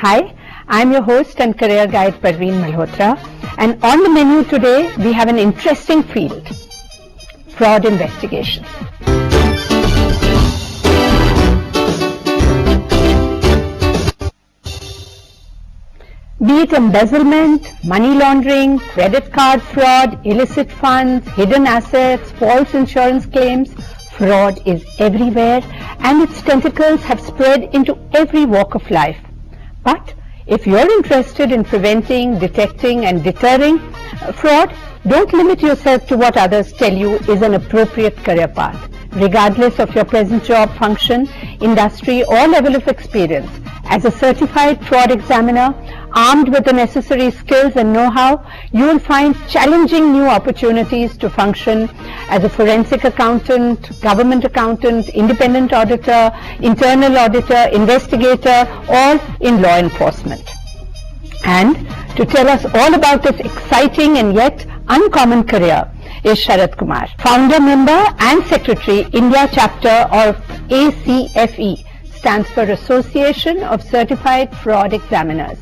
Hi, I'm your host and career guide Parveen Malhotra, and on the menu today we have an interesting field, fraud investigation. Be it embezzlement, money laundering, credit card fraud, illicit funds, hidden assets, false insurance claims, fraud is everywhere and its tentacles have spread into every walk of life. But if you're interested in preventing, detecting and deterring fraud, don't limit yourself to what others tell you is an appropriate career path. Regardless of your present job function, industry or level of experience, as a certified fraud examiner, armed with the necessary skills and know-how, you will find challenging new opportunities to function as a forensic accountant, government accountant, independent auditor, internal auditor, investigator, or in law enforcement. And to tell us all about this exciting and yet uncommon career is Sharad Kumar, founder, member and secretary, India chapter of ACFE, stands for Association of Certified Fraud Examiners.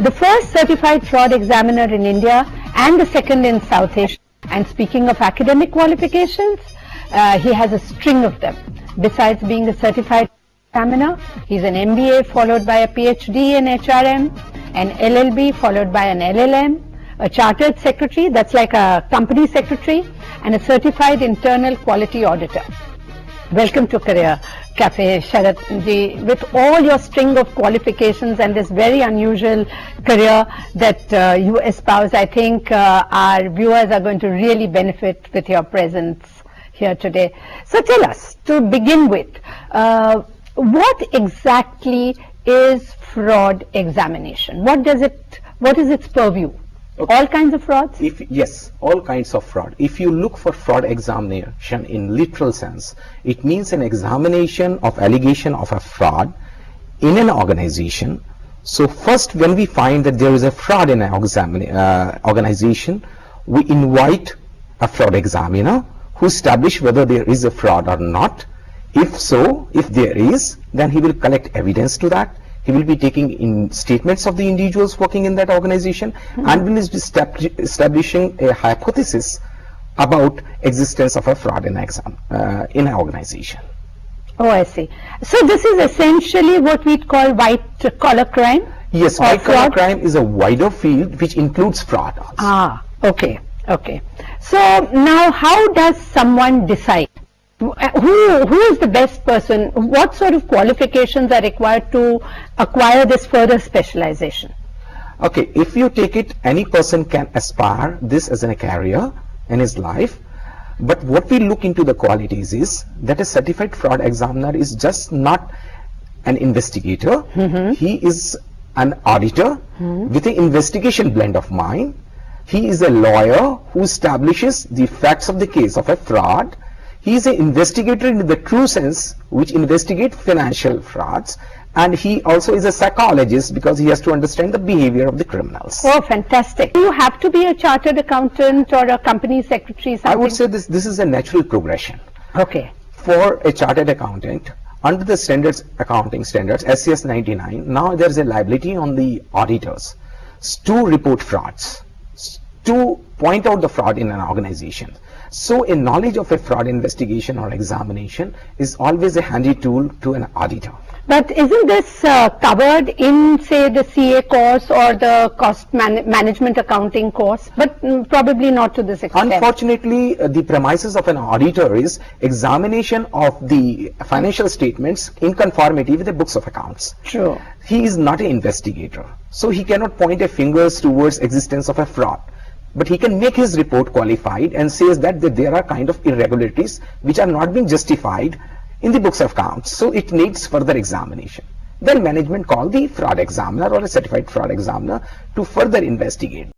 The first certified fraud examiner in India and the second in South Asia. And speaking of academic qualifications, he has a string of them. Besides being a certified examiner, he's an MBA followed by a PhD in HRM, an LLB followed by an LLM, a chartered secretary, that's like a company secretary, and a certified internal quality auditor. Welcome to Career Cafe, Sharad ji. With all your string of qualifications and this very unusual career that you espouse, I think our viewers are going to really benefit with your presence here today. So tell us, to begin with, what exactly is fraud examination? What is its purview? Okay. All kinds of frauds? Yes, all kinds of fraud. If you look for fraud examination in literal sense, it means an examination of allegation of a fraud in an organization. So first, when we find that there is a fraud in an organization, we invite a fraud examiner who establish whether there is a fraud or not. If so, if there is, then he will collect evidence to that. He will be taking in statements of the individuals working in that organization and will be establishing a hypothesis about existence of a fraud in an organization. Oh, I see. So this is essentially what we call white collar crime? Yes, white collar crime is a wider field which includes fraud also. Ah, okay, okay. So now how does someone decide? Who is the best person? What sort of qualifications are required to acquire this further specialization? Okay, if you take it, any person can aspire this as a career in his life. But what we look into the qualities is that a certified fraud examiner is just not an investigator. He is an auditor with an investigation blend of mind. He is a lawyer who establishes the facts of the case of a fraud. He is an investigator in the true sense, which investigates financial frauds, and he also is a psychologist because he has to understand the behavior of the criminals. Oh, fantastic. Do you have to be a chartered accountant or a company secretary? Something? I would say this is a natural progression. Okay. For a chartered accountant, under the standards, accounting standards, SCS 99, now there is a liability on the auditors to report frauds, to point out the fraud in an organization. So a knowledge of a fraud investigation or examination is always a handy tool to an auditor. But isn't this covered in, say, the CA course or the cost management accounting course? But probably not to this extent. Unfortunately, the premises of an auditor is examination of the financial statements in conformity with the books of accounts. True. He is not an investigator, so he cannot point a fingers towards existence of a fraud. But he can make his report qualified and says that there are kind of irregularities which are not being justified in the books of accounts. So it needs further examination. Then management call the fraud examiner or a certified fraud examiner to further investigate.